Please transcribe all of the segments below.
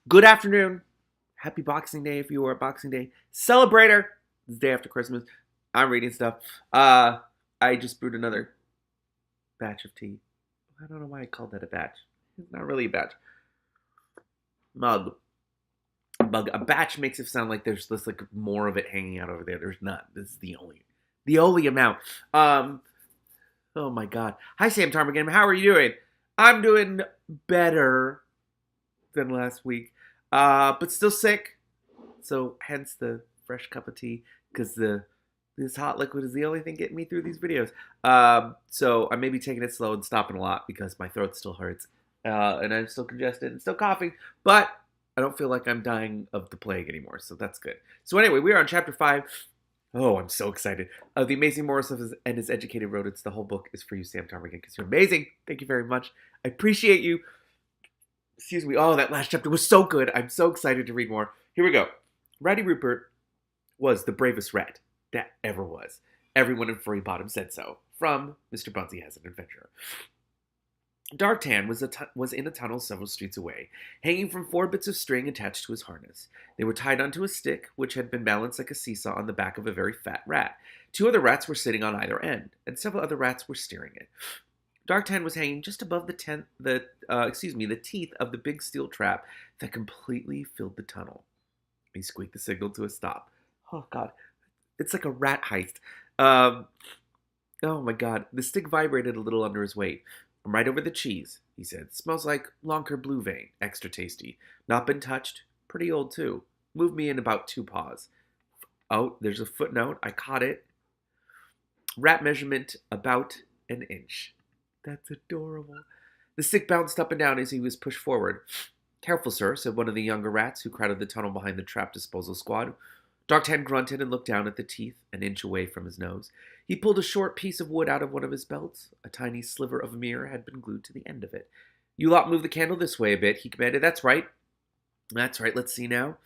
Good afternoon. Happy Boxing Day if you are a Boxing Day celebrator. It's the day after Christmas. I'm reading stuff. I just brewed another batch of tea. I don't know why I called that a batch. It's not really a batch. Mug. Mug. A batch makes it sound like there's this like more of it hanging out over there. There's not. This is the only amount. Um. Oh my God. Hi Sam Tarmigan. How are you doing? I'm doing better than last week, but still sick. So hence the fresh cup of tea because this hot liquid is the only thing getting me through these videos. So I may be taking it slow and stopping a lot because my throat still hurts, and I'm still congested and still coughing. But I don't feel like I'm dying of the plague anymore, so that's good. So anyway, we are on chapter 5. Oh, I'm so excited. The Amazing Maurice and His Educated Rodents. The whole book is for you, Sam Tarmigan, because you're amazing. Thank you very much. I appreciate you. Excuse me. Oh, that last chapter was so good. I'm so excited to read more. Here we go. Ratty Rupert was the bravest rat that ever was. Everyone in Furry Bottom said so. From Mr. Bunsey Has an Adventure. Darktan was in a tunnel several streets away, hanging from 4 bits of string attached to his harness. They were tied onto a stick, which had been balanced like a seesaw on the back of a very fat rat. 2 other rats were sitting on either end, and several other rats were steering it. Darktan was hanging just above the teeth of the big steel trap that completely filled the tunnel. He squeaked the signal to a stop. Oh God, it's like a rat heist. Um, oh my God, the stick vibrated a little under his weight. I'm right over the cheese, he said. Smells like Lonker Blue Vein, extra tasty. Not been touched, pretty old too. Move me in about 2 paws. Oh, there's a footnote. I caught it. Rat measurement about an inch. That's adorable. The stick bounced up and down as he was pushed forward. Careful, sir, said one of the younger rats who crowded the tunnel behind the trap disposal squad. Darktan grunted and looked down at the teeth, an inch away from his nose. He pulled a short piece of wood out of one of his belts. A tiny sliver of mirror had been glued to the end of it. You lot move the candle this way a bit, he commanded. That's right. That's right, let's see now.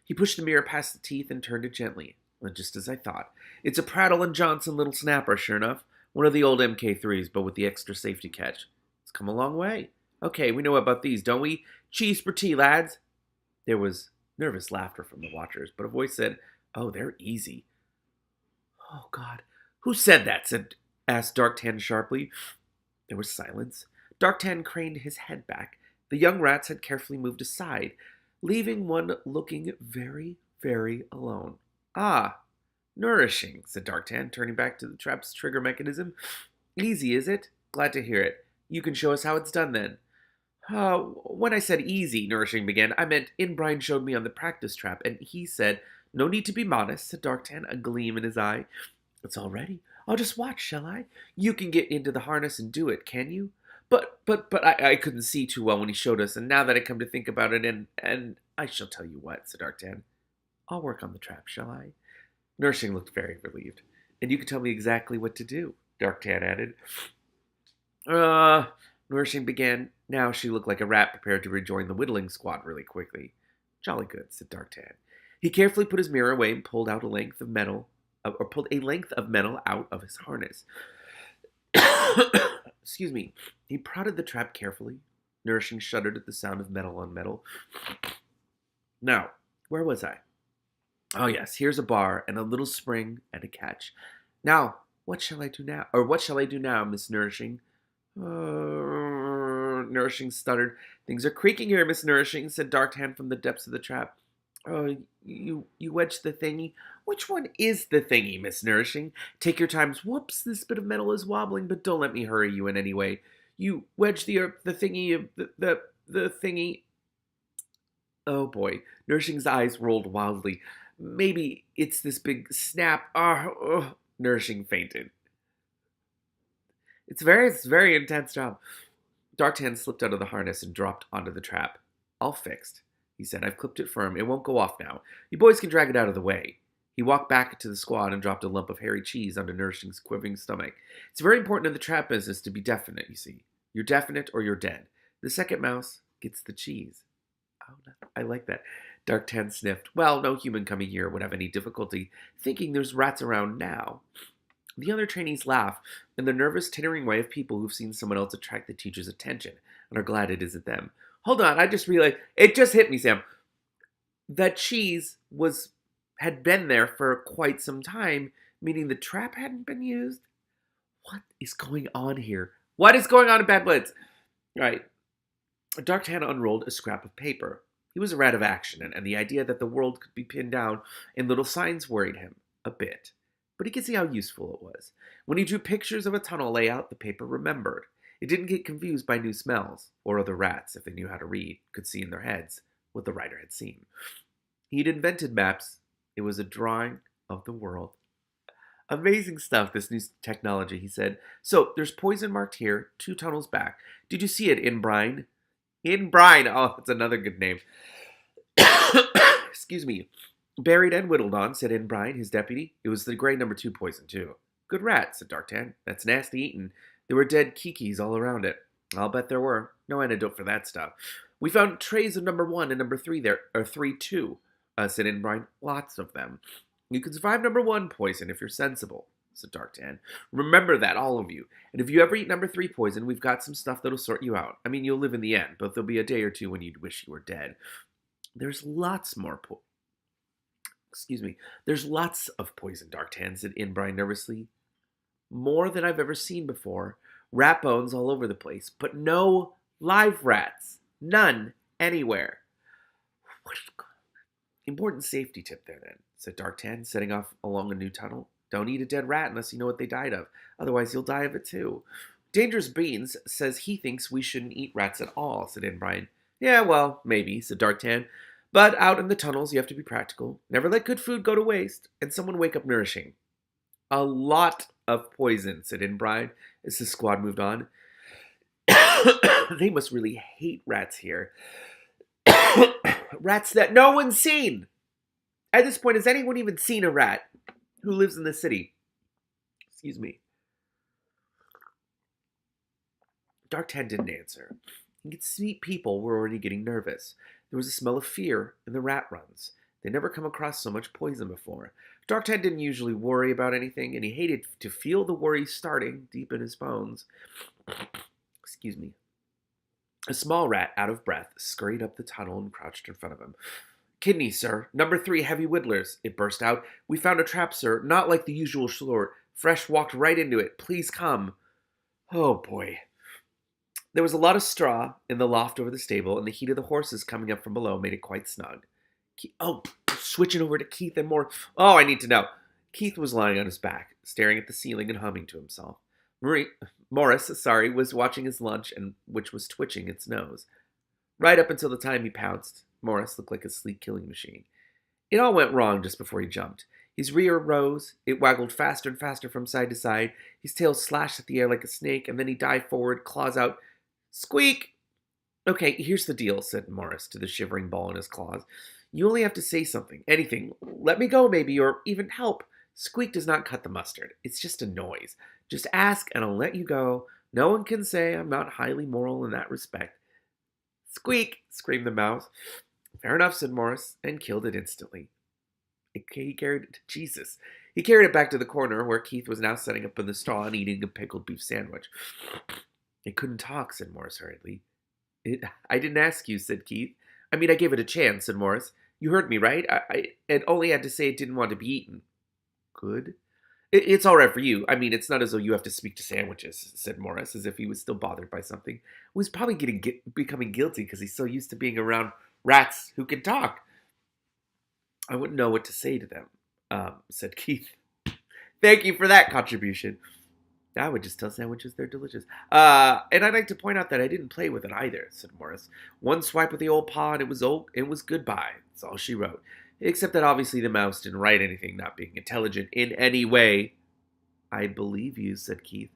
He pushed the mirror past the teeth and turned it gently. Well, just as I thought. It's a Prattle and Johnson little snapper, sure enough. One of the old MK3s, but with the extra safety catch. It's come a long way. Okay, we know about these, don't we? Cheese for tea, lads. There was nervous laughter from the watchers, but a voice said, Oh, they're easy. Oh, God. Who said that? Asked Darktan sharply. There was silence. Darktan craned his head back. The young rats had carefully moved aside, leaving one looking very, very alone. Ah, nourishing, said Darktan, turning back to the trap's trigger mechanism. Easy, is it? Glad to hear it. You can show us how it's done, then. When I said easy, Nourishing began, I meant Inbrine showed me on the practice trap, and he said, No need to be modest, said Darktan, a gleam in his eye. It's all ready. I'll just watch, shall I? You can get into the harness and do it, can you? But I couldn't see too well when he showed us, and now that I come to think about it, and I shall tell you what, said Darktan. I'll work on the trap, shall I? Nourishing looked very relieved. And you can tell me exactly what to do, Darktan added. Nourishing began. Now she looked like a rat prepared to rejoin the whittling squad really quickly. Jolly good, said Darktan. He carefully put his mirror away and pulled a length of metal out of his harness. Excuse me. He prodded the trap carefully. Nourishing shuddered at the sound of metal on metal. Now, where was I? Oh yes, here's a bar and a little spring and a catch. Now, what shall I do now? Or what shall I do now, Miss Nourishing? Nourishing stuttered. Things are creaking here, Miss Nourishing, said Darktan from the depths of the trap. You wedged the thingy? Which one is the thingy, Miss Nourishing? Take your time. Whoops, this bit of metal is wobbling, but don't let me hurry you in any way. You wedged the thingy, the thingy. Oh boy, Nourishing's eyes rolled wildly. Maybe it's this big snap. Nourishing fainted. It's a very intense job. Darktan slipped out of the harness and dropped onto the trap. All fixed, he said. I've clipped it firm. It won't go off now. You boys can drag it out of the way. He walked back to the squad and dropped a lump of hairy cheese onto Nourishing's quivering stomach. It's very important in the trap business to be definite, you see. You're definite or you're dead. The second mouse gets the cheese. Oh, no, I like that. Darktan sniffed. Well, no human coming here would have any difficulty thinking there's rats around now. The other trainees laugh in the nervous, tittering way of people who've seen someone else attract the teacher's attention and are glad it isn't them. Hold on, I just realized it just hit me, Sam. That cheese had been there for quite some time, meaning the trap hadn't been used. What is going on here? What is going on in Bad Blitz? Right. Dark-Tan unrolled a scrap of paper. He was a rat of action, and the idea that the world could be pinned down in little signs worried him a bit. But he could see how useful it was. When he drew pictures of a tunnel layout, the paper remembered. It didn't get confused by new smells, or other rats, if they knew how to read, could see in their heads what the writer had seen. He'd invented maps. It was a drawing of the world. Amazing stuff, this new technology, he said. So, there's poison marked here, 2 tunnels back. Did you see it in Brine? In Brine. Oh, that's another good name. Excuse me. Buried and whittled on, said In Brine, his deputy. It was the gray number 2 poison, too. Good rat, said Dark-Tan. That's nasty eating. There were dead kikis all around it. I'll bet there were. No antidote for that stuff. We found trays of number 1 and number 3 there, or 3 too, said In Brine. Lots of them. You can survive number 1 poison if you're sensible, said Dark-Tan. Remember that, all of you. And if you ever eat number 3 poison, we've got some stuff that'll sort you out. I mean, you'll live in the end, but there'll be a day or 2 when you'd wish you were dead. There's lots more There's lots of poison, Dark-Tan, said In Brine nervously. More than I've ever seen before. Rat bones all over the place, but no live rats. None anywhere. Important safety tip there, then, said Dark-Tan, setting off along a new tunnel. Don't eat a dead rat unless you know what they died of. Otherwise, you'll die of it, too. Dangerous Beans says he thinks we shouldn't eat rats at all, said In Brine. Yeah, well, maybe, said Dark-Tan. But out in the tunnels, you have to be practical. Never let good food go to waste, and someone wake up nourishing. A lot of poison, said In Brine, as the squad moved on. They must really hate rats here. Rats that no one's seen. At this point, has anyone even seen a rat who lives in the city? Excuse me. Dark-Tan didn't answer. He could see people were already getting nervous. There was a smell of fear in the rat runs. They'd never come across so much poison before. Dark-Tan didn't usually worry about anything, and he hated to feel the worry starting deep in his bones. Excuse me. A small rat, out of breath, scurried up the tunnel and crouched in front of him. Kidney, sir. Number 3 heavy whittlers, it burst out. We found a trap, sir, not like the usual sort. Fresh walked right into it. Please come. Oh, boy. There was a lot of straw in the loft over the stable, and the heat of the horses coming up from below made it quite snug. Switching over to Keith and more. Oh, I need to know. Keith was lying on his back, staring at the ceiling and humming to himself. Maurice was watching his lunch, which was twitching its nose. Right up until the time he pounced, Maurice looked like a sleek killing machine. It all went wrong just before he jumped. His rear rose, it waggled faster and faster from side to side, his tail slashed at the air like a snake, and then he dived forward, claws out. Squeak! Okay, here's the deal, said Maurice to the shivering ball in his claws. You only have to say something, anything. Let me go, maybe, or even help. Squeak does not cut the mustard. It's just a noise. Just ask, and I'll let you go. No one can say I'm not highly moral in that respect. Squeak! Screamed the mouse. Fair enough, said Maurice, and killed it instantly. He carried it back to the corner, where Keith was now setting up in the straw and eating a pickled beef sandwich. It couldn't talk, said Maurice hurriedly. I didn't ask you, said Keith. I mean, I gave it a chance, said Maurice. You heard me, right? I only had to say it didn't want to be eaten. Good. It's all right for you. I mean, it's not as though you have to speak to sandwiches, said Maurice, as if he was still bothered by something. He was probably becoming guilty because he's so used to being around rats who can talk. I wouldn't know what to say to them, said Keith. Thank you for that contribution. I would just tell sandwiches they're delicious. And I'd like to point out that I didn't play with it either, said Maurice. One swipe with the old paw and it was goodbye. That's all she wrote. Except that obviously the mouse didn't write anything, not being intelligent in any way. I believe you, said Keith.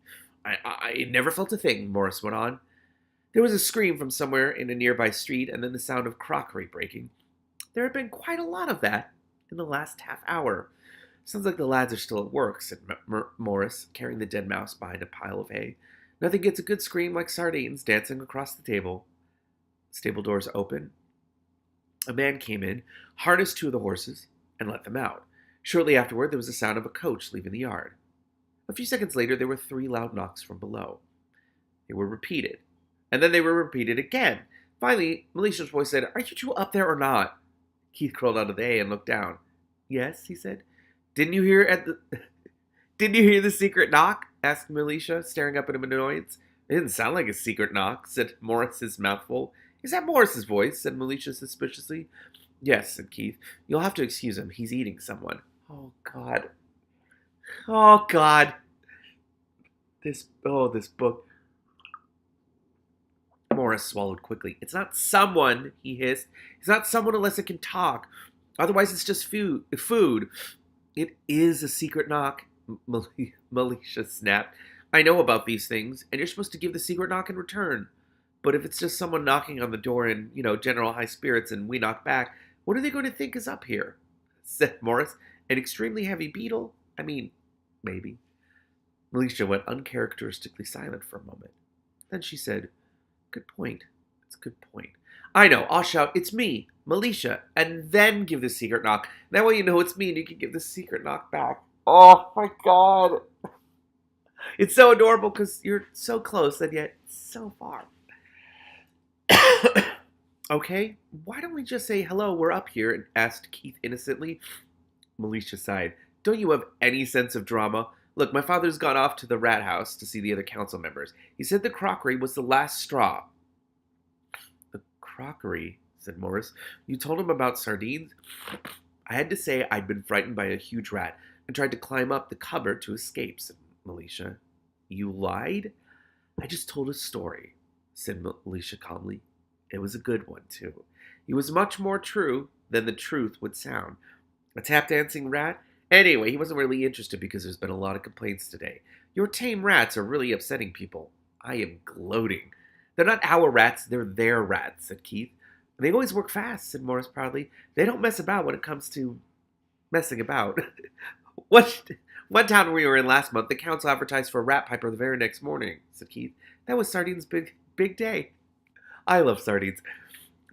I never felt a thing, Maurice went on. There was a scream from somewhere in a nearby street, and then the sound of crockery breaking. There had been quite a lot of that in the last half hour. Sounds like the lads are still at work, said Maurice, carrying the dead mouse behind a pile of hay. Nothing gets a good scream like sardines dancing across the table. Stable doors open. A man came in, harnessed 2 of the horses, and let them out. Shortly afterward, there was the sound of a coach leaving the yard. A few seconds later, there were 3 loud knocks from below. They were repeated, and then they were repeated again. Finally, Melicia's voice said, "Are you two up there or not?" Keith crawled out of the hay and looked down. "Yes," he said. "Didn't you hear at the Didn't you hear the secret knock?" asked Militia, staring up at him in annoyance. "It didn't sound like a secret knock," said Morris, his mouth full. "Is that Morris's voice?" said Militia suspiciously. "Yes," said Keith. "You'll have to excuse him. He's eating someone." Oh, God. Oh, God. This book. Morris swallowed quickly. "It's not someone," he hissed. "It's not someone unless it can talk. Otherwise, it's just food. It is a secret knock," Militia snapped. "I know about these things, and you're supposed to give the secret knock in return. But if it's just someone knocking on the door in, general high spirits and we knock back, what are they going to think is up here?" said Morris. "An extremely heavy beetle? I mean, maybe." Militia went uncharacteristically silent for a moment. Then she said, "Good point. It's a good point. I know. I'll shout, 'It's me, Militia,' and then give the secret knock. That way you know it's me and you can give the secret knock back." Oh my God. It's so adorable because you're so close and yet so far. "Okay, why don't we just say, 'Hello, we're up here,'" asked Keith innocently. Militia sighed. "Don't you have any sense of drama? Look, my father's gone off to the rat house to see the other council members. He said the crockery was the last straw." "The crockery," said Morris. "You told him about sardines?" "I had to say I'd been frightened by a huge rat and tried to climb up the cupboard to escape," said Militia. "You lied?" "I just told a story," said Militia calmly. "It was a good one, too. It was much more true than the truth would sound. A tap-dancing rat? Anyway, he wasn't really interested because there's been a lot of complaints today. Your tame rats are really upsetting people." "I am gloating." "They're not our rats, they're their rats," said Keith. "They always work fast," said Morris proudly. "They don't mess about when it comes to messing about." One town we were in last month, the council advertised for a rat piper the very next morning," said Keith. "That was Sardine's big day." "I love sardines.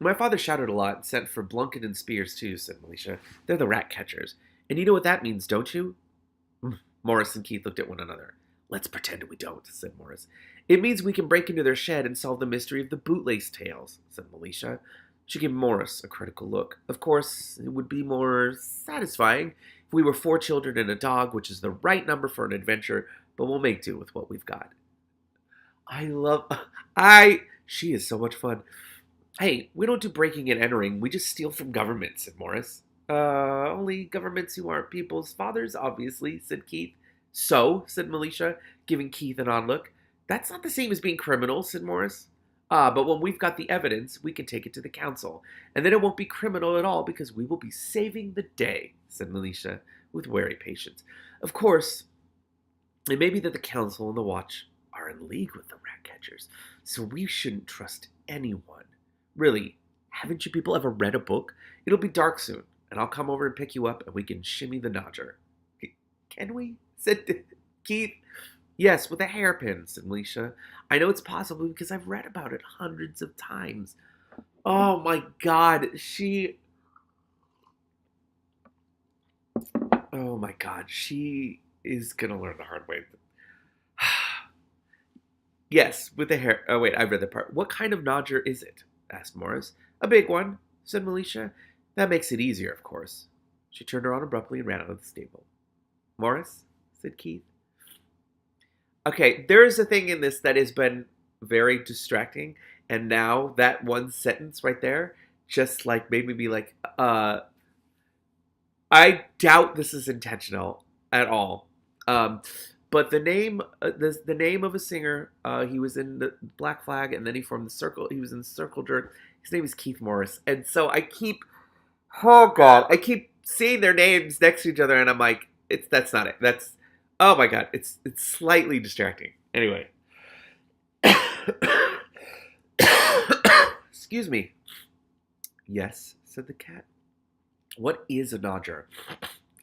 My father shouted a lot and sent for Blunkett and Spears, too," said Militia. "They're the rat catchers. And you know what that means, don't you?" Morris and Keith looked at one another. "Let's pretend we don't," said Morris. "It means we can break into their shed and solve the mystery of the bootlace tails," said Militia. She gave Morris a critical look. "Of course, it would be more satisfying if we were 4 children and a dog, which is the right number for an adventure, but we'll make do with what we've got." She is so much fun. "Hey, we don't do breaking and entering, we just steal from government," said Morris. Only governments who aren't people's fathers, obviously," said Keith. "So," said Militia, giving Keith an odd look. "That's not the same as being criminals," said Morris. "Ah, but when we've got the evidence, we can take it to the council, and then it won't be criminal at all because we will be saving the day," said Militia, with wary patience. "Of course, it may be that the council and the watch are in league with the rat catchers, so we shouldn't trust anyone. Really, haven't you people ever read a book? It'll be dark soon, and I'll come over and pick you up, and we can shimmy the Nodger." "Can we?" said Keith. "Yes, with a hairpin," said Militia. "I know it's possible because I've read about it hundreds of times." Oh my God, oh my God, she is gonna learn the hard way. "Yes, with the hair. Oh, wait, I read the part. What kind of Nodger is it?" asked Morris. "A big one," said Militia. "That makes it easier, of course." She turned around abruptly and ran out of the stable. "Morris," said Keith. Okay, there is a thing in this that has been very distracting, and now that one sentence right there just like made me be like, I doubt this is intentional at all. But the name of a singer, he was in the Black Flag, and then he formed the Circle. He was in Circle Jerk. His name is Keith Morris, and so oh God, I keep seeing their names next to each other, and I'm like, that's not it. Oh my God, it's slightly distracting. Anyway, excuse me. "Yes," said the cat. "What is a Nodger?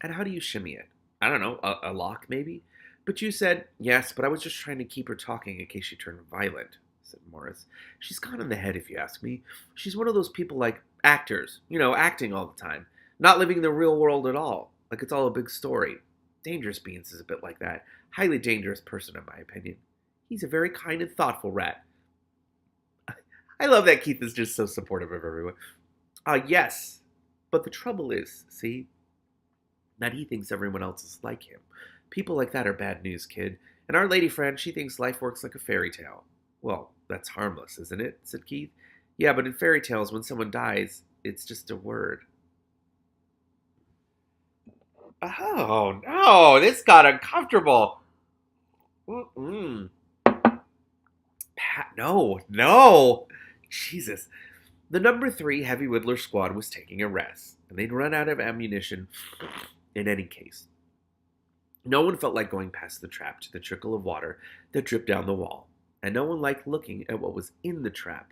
And how do you shimmy it?" "I don't know, a lock maybe?" "But you said—" "Yes, but I was just trying to keep her talking in case she turned violent," said Morris. "She's gone in the head, if you ask me. She's one of those people like actors, acting all the time. Not living the real world at all. Like it's all a big story. Dangerous Beans is a bit like that. Highly dangerous person, in my opinion. He's a very kind and thoughtful rat." I love that Keith is just so supportive of everyone. Yes. But the trouble is, see, that he thinks everyone else is like him. People like that are bad news, kid. And our lady friend, she thinks life works like a fairy tale. Well, that's harmless, isn't it? Said Keith. Yeah, but in fairy tales, when someone dies, it's just a word. Oh, no, this got uncomfortable. Mm-mm. No, no. Jesus. The number 3 Heavy Whittler squad was taking a rest, and they'd run out of ammunition in any case. No one felt like going past the trap to the trickle of water that dripped down the wall, and no one liked looking at what was in the trap.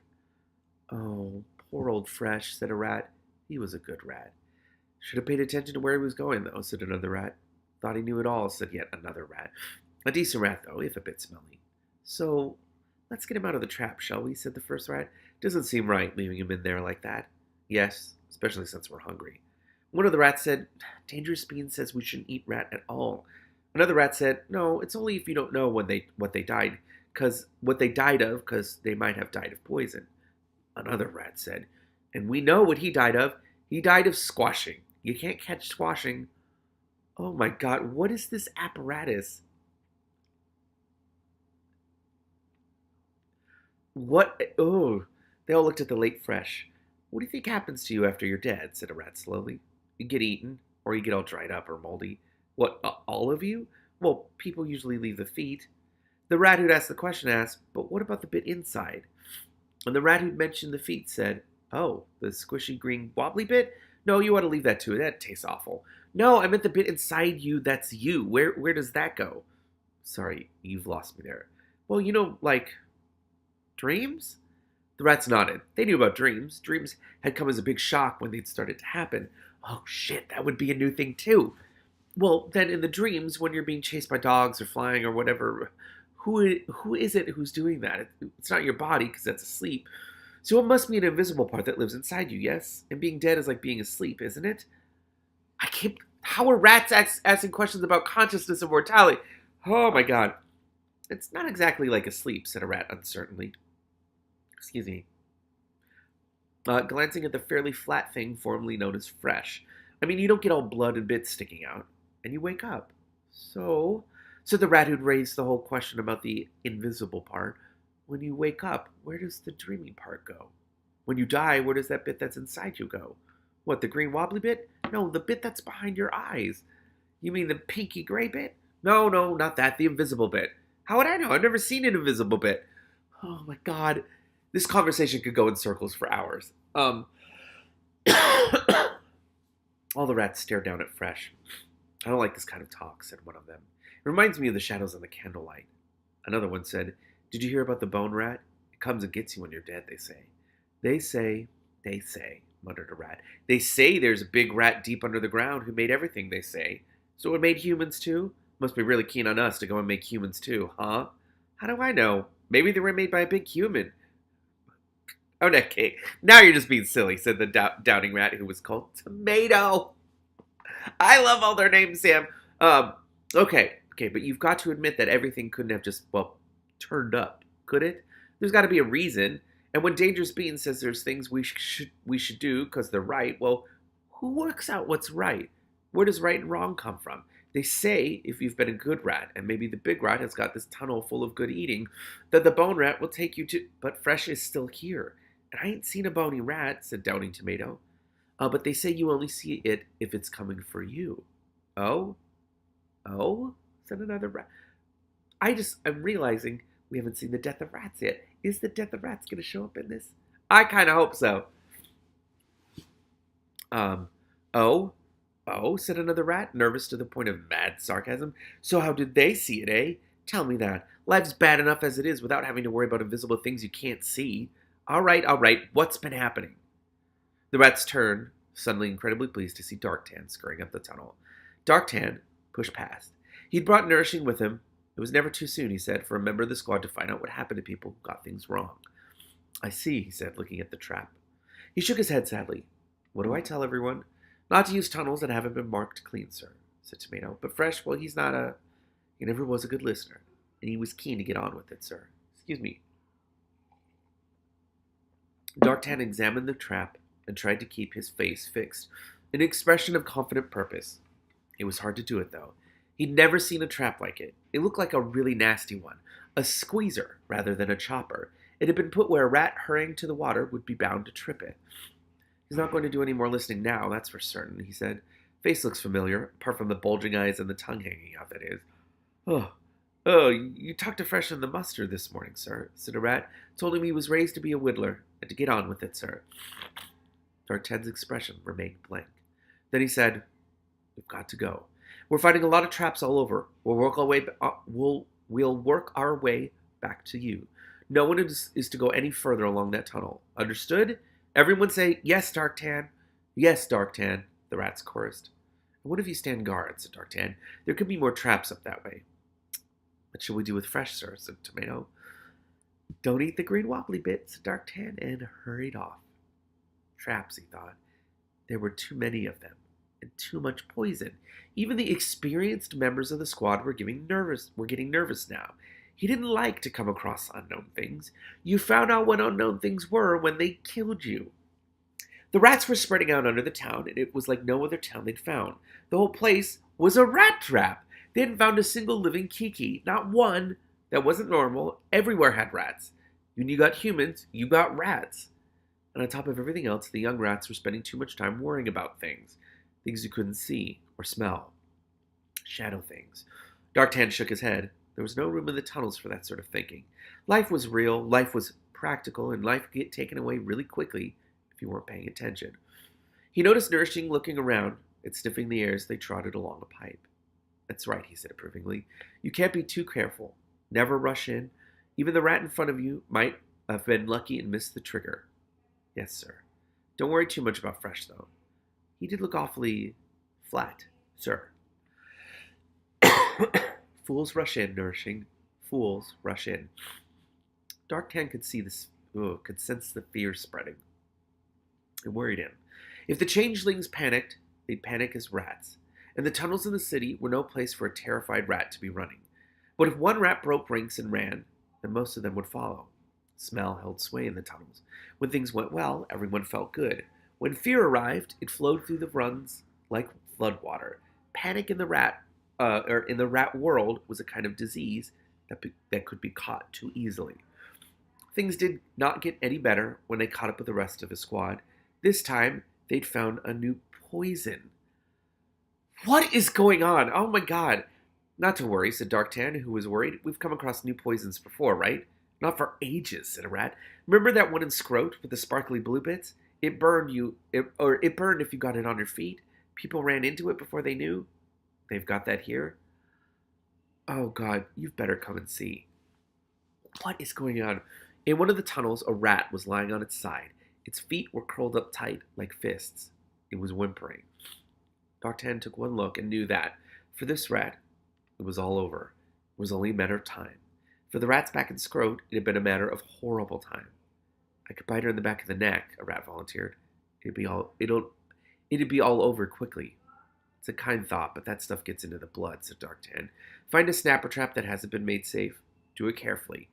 Oh, poor old Fresh, said a rat. He was a good rat. Should have paid attention to where he was going, though, said another rat. Thought he knew it all, said yet another rat. A decent rat, though, if a bit smelly. So, let's get him out of the trap, shall we, said the first rat. Doesn't seem right, leaving him in there like that. Yes, especially since we're hungry. One of the rats said, Dangerous Bean says we shouldn't eat rat at all. Another rat said, no, it's only if you don't know what they died of, because they might have died of poison. Another rat said, and we know what he died of. He died of squashing. You can't catch squashing. Oh my God, what is this apparatus? What? Oh, they all looked at the late Fresh. What do you think happens to you after you're dead? Said a rat slowly. You get eaten, or you get all dried up or moldy. What, all of you? Well, people usually leave the feet. The rat who'd asked the question asked, but what about the bit inside? And the rat who'd mentioned the feet said, oh, the squishy green wobbly bit? No, you ought to leave that too. That tastes awful. No, I meant the bit inside you that's you. Where does that go? Sorry, you've lost me there. Well, like dreams? The rats nodded. They knew about dreams. Dreams had come as a big shock when they'd started to happen. Oh shit, that would be a new thing too. Well, then in the dreams, when you're being chased by dogs or flying or whatever, who is it who's doing that? It's not your body because that's asleep. So it must be an invisible part that lives inside you, yes? And being dead is like being asleep, isn't it? How are rats asking questions about consciousness and mortality? Oh my God. It's not exactly like asleep, said a rat uncertainly. Excuse me. Glancing at the fairly flat thing formerly known as Fresh. I mean, you don't get all blood and bits sticking out, and you wake up. So the rat who'd raised the whole question about the invisible part, when you wake up, where does the dreaming part go? When you die, where does that bit that's inside you go? What, the green wobbly bit? No, the bit that's behind your eyes. You mean the pinky gray bit? No, not that, the invisible bit. How would I know? I've never seen an invisible bit. Oh my God. This conversation could go in circles for hours. All the rats stared down at Fresh. I don't like this kind of talk, said one of them. It reminds me of the shadows on the candlelight. Another one said, did you hear about the bone rat? It comes and gets you when you're dead, they say. They say, muttered a rat. They say there's a big rat deep under the ground who made everything, they say. So it made humans too? Must be really keen on us to go and make humans too, huh? How do I know? Maybe they were made by a big human. Oh, okay. Now you're just being silly, said the doubting rat who was called Tomato. I love all their names, Sam. Okay, but you've got to admit that everything couldn't have just, turned up, could it? There's got to be a reason. And when Dangerous Bean says there's things we should do because they're right, well, who works out what's right? Where does right and wrong come from? They say if you've been a good rat, and maybe the big rat has got this tunnel full of good eating, that the bone rat will take you to... But Fresh is still here. And I ain't seen a bony rat, said Doubting Tomato. But they say you only see it if it's coming for you. Oh? Oh? Said another rat. I'm realizing we haven't seen the Death of Rats yet. Is the Death of Rats going to show up in this? I kind of hope so. Oh, said another rat, nervous to the point of mad sarcasm. So how did they see it, eh? Tell me that. Life's bad enough as it is without having to worry about invisible things you can't see. All right. What's been happening? The rats turned, suddenly incredibly pleased to see Darktan scurrying up the tunnel. Darktan pushed past. He'd brought nourishing with him. It was never too soon, he said, for a member of the squad to find out what happened to people who got things wrong. I see, he said, looking at the trap. He shook his head sadly. What do I tell everyone? Not to use tunnels that haven't been marked clean, sir, said Tomato. But Fresh, well, he never was a good listener, and he was keen to get on with it, sir. Excuse me. D'Artagnan examined the trap and tried to keep his face fixed, an expression of confident purpose. It was hard to do it, though. He'd never seen a trap like it. It looked like a really nasty one, a squeezer rather than a chopper. It had been put where a rat hurrying to the water would be bound to trip it. He's not going to do any more listening now, that's for certain, he said. Face looks familiar, apart from the bulging eyes and the tongue hanging out, that is. Oh, you talked to Fresh and the Mustard this morning, sir, said a rat. Told him he was raised to be a whittler, and to get on with it, sir. D'Artagnan's expression remained blank. Then he said, We've got to go. We're finding a lot of traps all over. We'll work our way back to you. No one is to go any further along that tunnel. Understood? Everyone say, Yes, D'Artagnan. Yes, D'Artagnan, the rats chorused. What if you stand guard, said D'Artagnan. There could be more traps up that way. What shall we do with Fresh, sir, said Tomato. Don't eat the green wobbly bit, said D'Artagnan, and hurried off. Traps, he thought. There were too many of them, and too much poison. Even the experienced members of the squad were getting nervous now. He didn't like to come across unknown things. You found out what unknown things were when they killed you. The rats were spreading out under the town, and it was like no other town they'd found. The whole place was a rat trap. They hadn't found a single living kiki, not one that wasn't normal. Everywhere had rats. When you got humans, you got rats. And on top of everything else, the young rats were spending too much time worrying about things you couldn't see or smell. Shadow things. D'Artagnan shook his head. There was no room in the tunnels for that sort of thinking. Life was real, life was practical, and life could get taken away really quickly if you weren't paying attention. He noticed Nourishing looking around and sniffing the air as they trotted along a pipe. That's right, he said approvingly. You can't be too careful. Never rush in. Even the rat in front of you might have been lucky and missed the trigger. Yes, sir. Don't worry too much about Fresh, though. He did look awfully flat, sir. Fools rush in, Nourishing. Fools rush in. D'Artagnan could sense the fear spreading. It worried him. If the changelings panicked, they'd panic as rats. And the tunnels in the city were no place for a terrified rat to be running. But if one rat broke ranks and ran, then most of them would follow. Smell held sway in the tunnels. When things went well, everyone felt good. When fear arrived, it flowed through the runs like floodwater. Panic in the rat world was a kind of disease that could be caught too easily. Things did not get any better when they caught up with the rest of the squad. This time, they'd found a new poison. What is going on? Oh my god. Not to worry, said D'Artagnan, who was worried. We've come across new poisons before, right? Not for ages, said a rat. Remember that one in Scrote with the sparkly blue bits? It burned if you got it on your feet. People ran into it before they knew. They've got that here. Oh god, you've better come and see. What is going on? In one of the tunnels, a rat was lying on its side. Its feet were curled up tight, like fists. It was whimpering. D'Artagnan took one look and knew that, for this rat, it was all over. It was only a matter of time. For the rats back in Scrote, it had been a matter of horrible time. I could bite her in the back of the neck, a rat volunteered. It'd be all over quickly. It's a kind thought, but that stuff gets into the blood, said D'Artagnan. Find a snapper trap that hasn't been made safe. Do it carefully.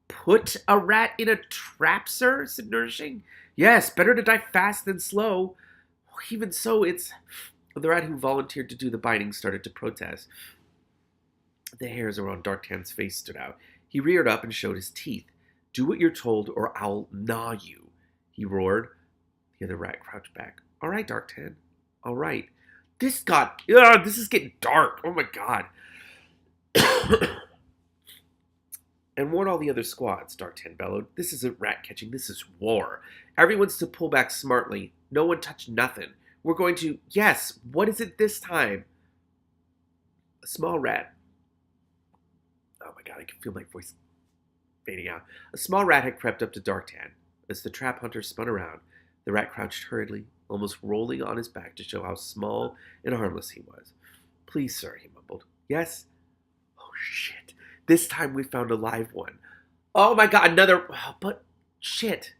Put a rat in a trap, sir? Said Nourishing. Yes, better to die fast than slow. Even so, it's... The rat who volunteered to do the biting started to protest. The hairs around D'Artagnan's face stood out. He reared up and showed his teeth. Do what you're told, or I'll gnaw you, he roared. The other rat crouched back. All right, D'Artagnan. All right. This is getting dark. Oh my god. And warn all the other squads, D'Artagnan bellowed. This isn't rat catching, this is war. Everyone's to pull back smartly. No one touch nothing. We're going to... Yes, what is it this time? A small rat. Oh my god, I can feel my voice fading out. A small rat had crept up to D'Artagnan. As the trap hunter spun around, the rat crouched hurriedly, almost rolling on his back to show how small and harmless he was. Please, sir, he mumbled. Yes? Oh, shit. This time we found a live one. Oh my god, another... But, shit.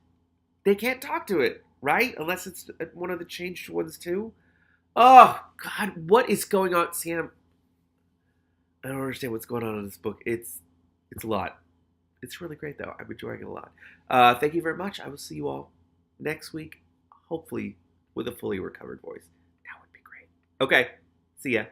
They can't talk to it, right? Unless it's one of the changed ones, too? Oh, god, what is going on? Sam, I don't understand what's going on in this book. It's a lot. It's really great, though. I'm enjoying it a lot. Thank you very much. I will see you all next week, hopefully with a fully recovered voice. That would be great. Okay, see ya.